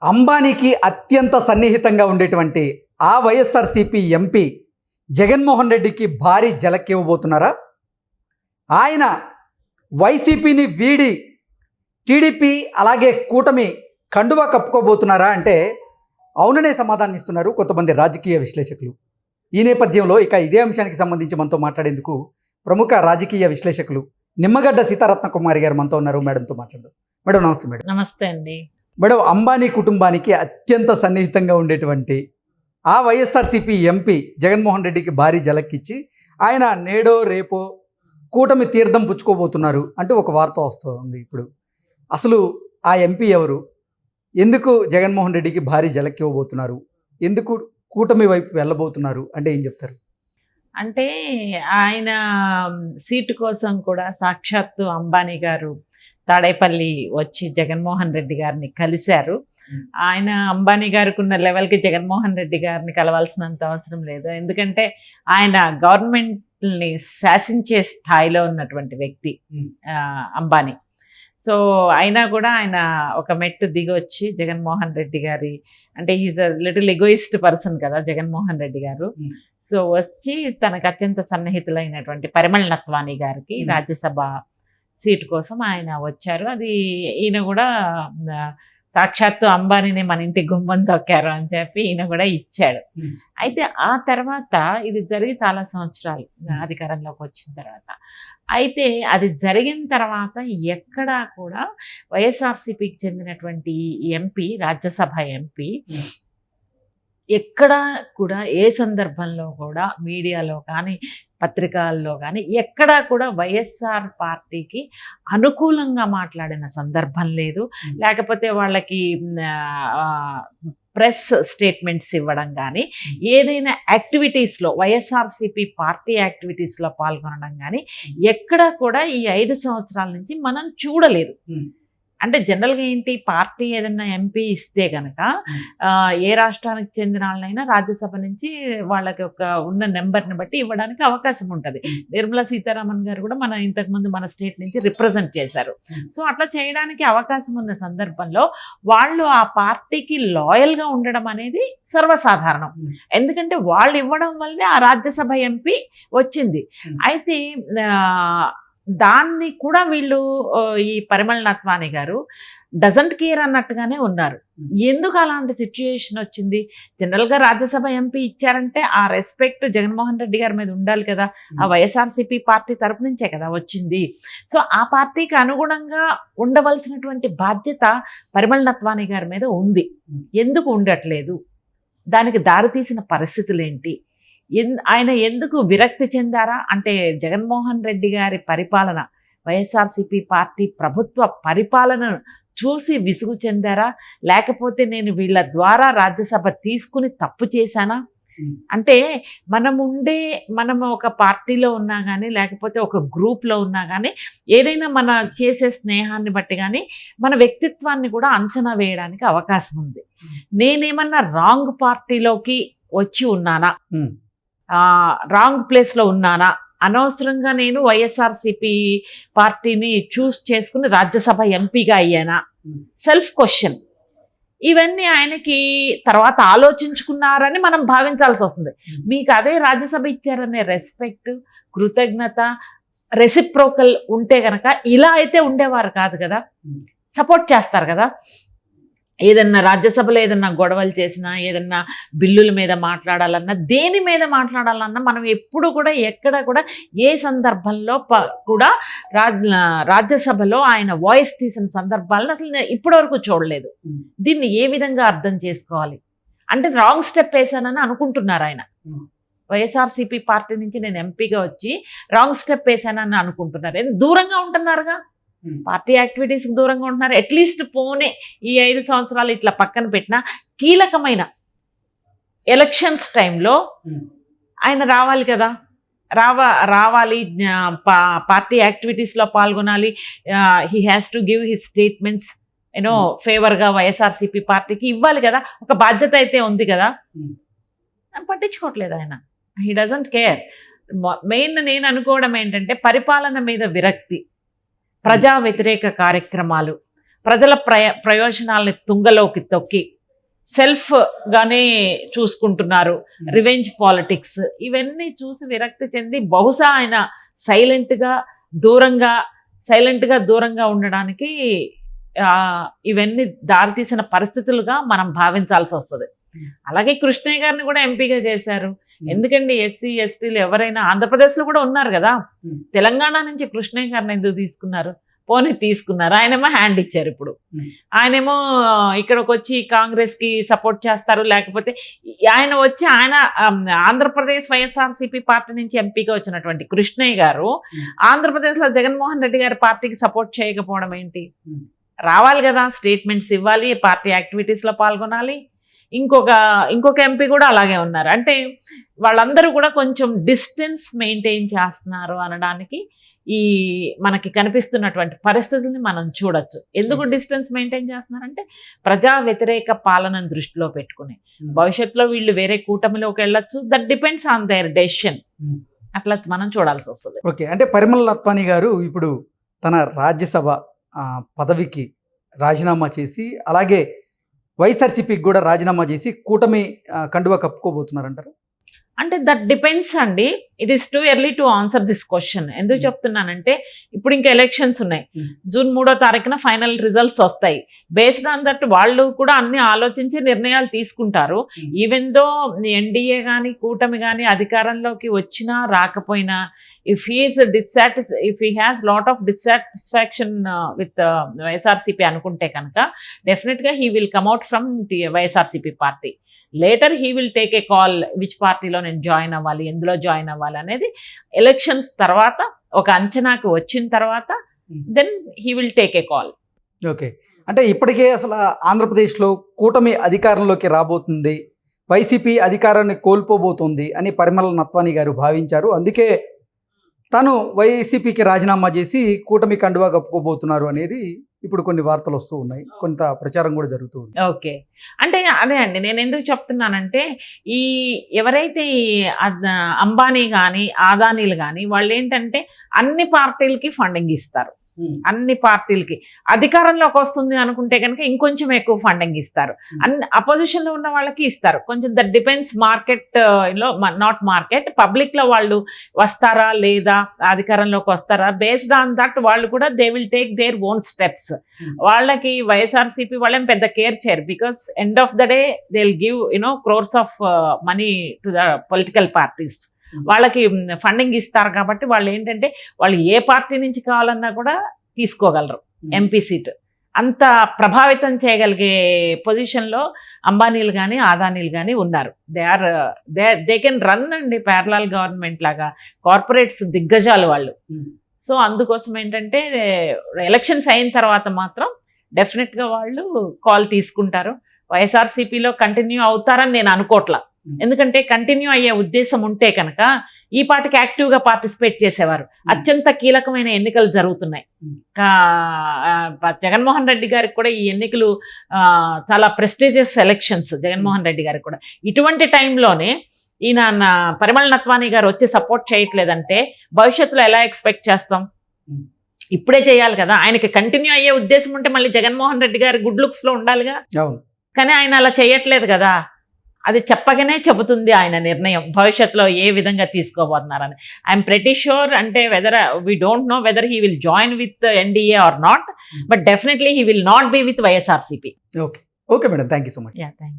అంబానీకి అత్యంత సన్నిహితంగా ఉండేటువంటి ఆ వైఎస్ఆర్సీపీ ఎంపీ జగన్మోహన్ రెడ్డికి భారీ జలక్కివ్వబోతున్నారా? ఆయన వైసీపీని వీడి టీడీపీ అలాగే కూటమి కండువా కప్పుకోబోతున్నారా అంటే అవుననే సమాధానం ఇస్తున్నారు కొంతమంది రాజకీయ విశ్లేషకులు. ఈ నేపథ్యంలో ఇదే అంశానికి సంబంధించి మనతో మాట్లాడేందుకు ప్రముఖ రాజకీయ విశ్లేషకులు నిమ్మగడ్డ సీతారత్న కుమారి గారు మనతో ఉన్నారు. మేడంతో మాట్లాడదాం. మేడం నమస్తే. మేడం నమస్తే అండి. మేడం, అంబానీ కుటుంబానికి అత్యంత సన్నిహితంగా ఉండేటువంటి ఆ వైఎస్ఆర్సీపీ ఎంపీ జగన్మోహన్ రెడ్డికి భారీ జలక్కిచ్చి ఆయన నేడో రేపో కూటమి తీర్థం పుచ్చుకోబోతున్నారు అంటూ ఒక వార్త వస్తుంది. ఇప్పుడు అసలు ఆ ఎంపీ ఎవరు? ఎందుకు జగన్మోహన్ రెడ్డికి భారీ జలక్కివ్వబోతున్నారు? ఎందుకు కూటమి వైపు వెళ్ళబోతున్నారు అంటే ఏం చెప్తారు? అంటే ఆయన సీటు కోసం కూడా సాక్షాత్తు అంబానీ గారు తాడేపల్లి వచ్చి జగన్మోహన్ రెడ్డి గారిని కలిశారు. ఆయన అంబానీ గారికి ఉన్న లెవెల్కి జగన్మోహన్ రెడ్డి గారిని కలవాల్సినంత అవసరం లేదు. ఎందుకంటే ఆయన గవర్నమెంట్ని శాసించే స్థాయిలో ఉన్నటువంటి వ్యక్తి అంబానీ. సో అయినా కూడా ఆయన ఒక మెట్టు దిగొచ్చి జగన్మోహన్ రెడ్డి గారి, అంటే ఈజ్ అ లిటిల్ ఎగోయిస్ట్ పర్సన్ కదా జగన్మోహన్ రెడ్డి గారు. సో వచ్చి తనకు అత్యంత సన్నిహితులైనటువంటి పరిమళ్ నత్వానీ గారికి రాజ్యసభ సీటు కోసం ఆయన వచ్చారు. అది ఈయన కూడా సాక్షాత్తు అంబానీని మన ఇంటి గుమ్మం తొక్కారు అని చెప్పి ఈయన కూడా ఇచ్చాడు. అయితే ఆ తర్వాత ఇది జరిగి చాలా సంవత్సరాలు అధికారంలోకి వచ్చిన తర్వాత, అయితే అది జరిగిన తర్వాత ఎక్కడా కూడా వైఎస్ఆర్సీపీకి చెందినటువంటి ఎంపీ, రాజ్యసభ ఎంపీ ఎక్కడా కూడా ఏ సందర్భంలో కూడా మీడియాలో కానీ పత్రికల్లో కానీ ఎక్కడా కూడా వైఎస్ఆర్ పార్టీకి అనుకూలంగా మాట్లాడిన సందర్భం లేదు. లేకపోతే వాళ్ళకి ప్రెస్ స్టేట్మెంట్స్ ఇవ్వడం కానీ, ఏదైనా యాక్టివిటీస్లో వైఎస్ఆర్సీపీ పార్టీ యాక్టివిటీస్లో పాల్గొనడం కానీ ఎక్కడా కూడా ఈ 5 సంవత్సరాల నుంచి మనం చూడలేదు. అంటే జనరల్గా ఏంటి, పార్టీ ఏదైనా ఎంపీ ఇస్తే కనుక ఏ రాష్ట్రానికి చెందిన వాళ్ళైనా రాజ్యసభ నుంచి వాళ్ళకి ఒక ఉన్న నెంబర్ని బట్టి ఇవ్వడానికి అవకాశం ఉంటుంది. నిర్మలా సీతారామన్ గారు కూడా ఇంతకుముందు మన స్టేట్ నుంచి రిప్రజెంట్ చేశారు. సో అట్లా చేయడానికి అవకాశం ఉన్న సందర్భంలో వాళ్ళు ఆ పార్టీకి లాయల్గా ఉండడం అనేది సర్వసాధారణం. ఎందుకంటే వాళ్ళు ఇవ్వడం వల్లనే ఆ రాజ్యసభ ఎంపీ వచ్చింది. అయితే దాన్ని కూడా వీళ్ళు, ఈ పరిమళ్ నత్వానీ గారు డజంట్ కేర్ అన్నట్టుగానే ఉన్నారు. ఎందుకు అలాంటి సిచ్యుయేషన్ వచ్చింది? జనరల్గా రాజ్యసభ ఎంపీ ఇచ్చారంటే ఆ రెస్పెక్ట్ జగన్మోహన్ రెడ్డి గారి మీద ఉండాలి కదా. ఆ వైఎస్ఆర్సీపీ పార్టీ తరపు నుంచే కదా వచ్చింది. సో ఆ పార్టీకి అనుగుణంగా ఉండవలసినటువంటి బాధ్యత పరిమళ్ నత్వానీ గారి మీద ఉంది. ఎందుకు ఉండట్లేదు? దానికి దారితీసిన పరిస్థితులు ఏంటి? ఆయన ఎందుకు విరక్తి చెందారా అంటే, జగన్మోహన్ రెడ్డి గారి పరిపాలన, వైఎస్ఆర్సీపీ పార్టీ ప్రభుత్వ పరిపాలనను చూసి విసుగు చెందారా? లేకపోతే నేను వీళ్ళ ద్వారా రాజ్యసభ తీసుకుని తప్పు చేశానా? అంటే మనం ఒక పార్టీలో ఉన్నా కానీ, లేకపోతే ఒక గ్రూప్లో ఉన్నా కానీ, ఏదైనా మన చేసే స్నేహాన్ని బట్టి కానీ మన వ్యక్తిత్వాన్ని కూడా అంచనా వేయడానికి అవకాశం ఉంది. నేనేమన్నా రాంగ్ పార్టీలోకి వచ్చి ఉన్నానా, రాంగ్ ప్లేస్లో ఉన్నానా, అనవసరంగా నేను వైఎస్ఆర్సీపీ పార్టీని చూస్ చేసుకుని రాజ్యసభ ఎంపీగా అయ్యానా? Self question. ఇవన్నీ ఆయనకి తర్వాత ఆలోచించుకున్నారని మనం భావించాల్సి వస్తుంది. మీకు అదే రాజ్యసభ ఇచ్చారనే రెస్పెక్ట్, కృతజ్ఞత, రెసిప్రోకల్ ఉంటే కనుక ఇలా అయితే ఉండేవారు కాదు కదా. సపోర్ట్ చేస్తారు కదా. ఏదన్నా రాజ్యసభలో ఏదన్నా గొడవలు చేసినా, ఏదన్నా బిల్లుల మీద మాట్లాడాలన్నా, దేని మీద మాట్లాడాలన్నా మనం ఎప్పుడు కూడా ఎక్కడ కూడా ఏ సందర్భంలో కూడా రాజ్యసభలో ఆయన వాయిస్ తీసిన సందర్భాలను అసలు ఇప్పటివరకు చూడలేదు. దీన్ని ఏ విధంగా అర్థం చేసుకోవాలి అంటే, రాంగ్ స్టెప్ వేశానని అనుకుంటున్నారు ఆయన. వైఎస్ఆర్సీపీ పార్టీ నుంచి నేను ఎంపీగా వచ్చి రాంగ్ స్టెప్ వేశానని అనుకుంటున్నారు. దూరంగా ఉంటున్నారుగా, పార్టీ యాక్టివిటీస్కి దూరంగా ఉంటున్నారు. అట్లీస్ట్ పోనే ఈ 5 సంవత్సరాలు ఇట్లా పక్కన పెట్టిన కీలకమైన ఎలక్షన్స్ టైంలో ఆయన రావాలి కదా. రావాలి, పార్టీ యాక్టివిటీస్లో పాల్గొనాలి. He has to give his statements ఫేవర్గా వైఎస్ఆర్సీపీ పార్టీకి ఇవ్వాలి కదా. ఒక బాధ్యత అయితే ఉంది కదా. పట్టించుకోవట్లేదు ఆయన. He doesn't care. మెయిన్ నేను అనుకోవడం ఏంటంటే, పరిపాలన మీద విరక్తి, ప్రజా వ్యతిరేక కార్యక్రమాలు, ప్రజల ప్రయోజనాల్ని తుంగలోకి తొక్కి సెల్ఫ్గానే చూసుకుంటున్నారు. రివెంజ్ పాలిటిక్స్ ఇవన్నీ చూసి విరక్తి చెంది బహుశా ఆయన సైలెంట్గా దూరంగా ఉండడానికి ఇవన్నీ దారితీసిన పరిస్థితులుగా మనం భావించాల్సి వస్తుంది. అలాగే కృష్ణయ్య గారిని కూడా ఎంపీగా చేశారు. ఎందుకండి ఎస్సీ ఎస్టీలు ఎవరైనా ఆంధ్రప్రదేశ్లో కూడా ఉన్నారు కదా, తెలంగాణ నుంచి కృష్ణయ్య గారిని ఎందుకు తీసుకున్నారు? పోనీ తీసుకున్నారు, ఆయనేమో హ్యాండ్ ఇచ్చారు. ఇప్పుడు ఆయనేమో ఇక్కడికి వచ్చి కాంగ్రెస్కి సపోర్ట్ చేస్తారు, లేకపోతే ఆయన ఆంధ్రప్రదేశ్ వైఎస్ఆర్సీపీ పార్టీ నుంచి ఎంపీగా వచ్చినటువంటి కృష్ణయ్య గారు ఆంధ్రప్రదేశ్లో జగన్మోహన్ రెడ్డి గారి పార్టీకి సపోర్ట్ చేయకపోవడం ఏంటి? రావాలి కదా, స్టేట్మెంట్స్ ఇవ్వాలి, పార్టీ యాక్టివిటీస్లో పాల్గొనాలి. ఇంకొక ఎంపీ కూడా అలాగే ఉన్నారు. అంటే వాళ్ళందరూ కూడా కొంచెం డిస్టెన్స్ మెయింటైన్ చేస్తున్నారు అనడానికి ఈ మనకి కనిపిస్తున్నటువంటి పరిస్థితుల్ని మనం చూడొచ్చు. ఎందుకు డిస్టెన్స్ మెయింటైన్ చేస్తున్నారంటే ప్రజా వ్యతిరేక పాలనను దృష్టిలో పెట్టుకుని భవిష్యత్తులో వీళ్ళు వేరే కూటమిలోకి వెళ్ళొచ్చు. That depends on their decision. అట్లా మనం చూడాల్సి వస్తుంది. ఓకే, అంటే పరిమళ నత్వాని గారు ఇప్పుడు తన రాజ్యసభ పదవికి రాజీనామా చేసి అలాగే వైఎస్ఆర్సీపీకి కూడా రాజీనామా చేసి కూటమి కండువా కప్పుకోబోతున్నారంటారు. అంటే దట్ డిపెండ్స్ అండి. It is too early to answer this question. ఎందుకు చెప్తున్నానంటే ఇప్పుడు ఇంకా ఎలక్షన్స్ ఉన్నాయి. జూన్ 3వ తారీఖున ఫైనల్ రిజల్ట్స్ వస్తాయి. బేస్డ్ ఆన్ దట్ వాళ్ళు కూడా అన్ని ఆలోచించి నిర్ణయాలు తీసుకుంటారు. ఈవెన్ దో ఎన్డీఏ కానీ కూటమి కానీ అధికారంలోకి వచ్చినా రాకపోయినా if he has lot of dissatisfaction with YSRCP అనుకుంటే కనుక డెఫినెట్గా he will కమ్అట్ from YSRCP party. Later he will take a call which పార్టీలో నేను జాయిన్ అవ్వాలి, ఎందులో జాయిన్ అవ్వాలి అనేది ఎలక్షన్స్ తర్వాత ఒక అంచనాకు వచ్చిన తర్వాత then he will take a call. Okay, అంటే ఇప్పటికే అసలు ఆంధ్రప్రదేశ్లో కూటమి అధికారంలోకి రాబోతుంది, వైసీపీ అధికారాన్ని కోల్పోబోతుంది అని పరిమళ నత్వాని గారు భావించారు. అందుకే తాను వైసీపీకి రాజీనామా చేసి కూటమి కండువా కప్పుకోబోతున్నారు అనేది ఇప్పుడు కొన్ని వార్తలు వస్తూ ఉన్నాయి, కొంత ప్రచారం కూడా జరుగుతూ ఉంది. ఓకే, అంటే అదే అండి నేను ఎందుకు చెప్తున్నానంటే ఎవరైతే అంబానీ కానీ అదానీలు కానీ వాళ్ళు ఏంటంటే అన్ని పార్టీలకి ఫండింగ్ ఇస్తారు. అన్ని పార్టీలకి అధికారంలోకి వస్తుంది అనుకుంటే కనుక ఇంకొంచెం ఎక్కువ ఫండింగ్ ఇస్తారు. అపోజిషన్లో ఉన్న వాళ్ళకి ఇస్తారు. కొంచెం దట్ డిపెండ్స్ మార్కెట్లో, నాట్ మార్కెట్, పబ్లిక్లో వాళ్ళు వస్తారా లేదా, అధికారంలోకి వస్తారా, బేస్డ్ ఆన్ దట్ వాళ్ళు కూడా they will take their own steps. వాళ్ళకి వైఎస్ఆర్సీపీ వాళ్ళేం పెద్ద కేర్ చేయరు. Because end of the day they will give crores of money to the political parties. వాళ్ళకి ఫండింగ్ ఇస్తారు కాబట్టి వాళ్ళు ఏంటంటే వాళ్ళు ఏ పార్టీ నుంచి కావాలన్నా కూడా తీసుకోగలరు ఎంపీ సీట్. అంత ప్రభావితం చేయగలిగే పొజిషన్లో అంబానీలు కానీ అదానీలు కానీ ఉన్నారు. దే కెన్ రన్ అండి ప్యారలల్ గవర్నమెంట్ లాగా, కార్పొరేట్స్ దిగ్గజాలు వాళ్ళు. సో అందుకోసం ఏంటంటే ఎలక్షన్స్ అయిన తర్వాత మాత్రం డెఫినెట్గా వాళ్ళు కాల్ తీసుకుంటారు. వైఎస్ఆర్సీపీలో కంటిన్యూ అవుతారని నేను అనుకోవట్లా. ఎందుకంటే కంటిన్యూ అయ్యే ఉద్దేశం ఉంటే కనుక ఈ పార్టీకి యాక్టివ్గా పార్టిసిపేట్ చేసేవారు. అత్యంత కీలకమైన ఎన్నికలు జరుగుతున్నాయి. జగన్మోహన్ రెడ్డి గారికి కూడా ఈ ఎన్నికలు చాలా ప్రెస్టీజియస్ ఎలక్షన్స్. జగన్మోహన్ రెడ్డి గారికి కూడా ఇటువంటి టైంలోనే ఈయన పరిమళ నత్వాని గారు వచ్చి సపోర్ట్ చేయట్లేదంటే భవిష్యత్తులో ఎలా ఎక్స్పెక్ట్ చేస్తాం? ఇప్పుడే చేయాలి కదా. ఆయనకి కంటిన్యూ అయ్యే ఉద్దేశం ఉంటే మళ్ళీ జగన్మోహన్ రెడ్డి గారి గుడ్ లుక్స్లో ఉండాలిగా. కానీ ఆయన అలా చేయట్లేదు కదా. అది చెప్పగానే చెబుతుంది ఆయన నిర్ణయం భవిష్యత్తులో ఏ విధంగా తీసుకోబోతున్నారని. I'm pretty sure. అంటే we don't know whether he will join with NDA or not, but definitely he will not be with YSRCP. Okay madam, thank you so much. Thank you.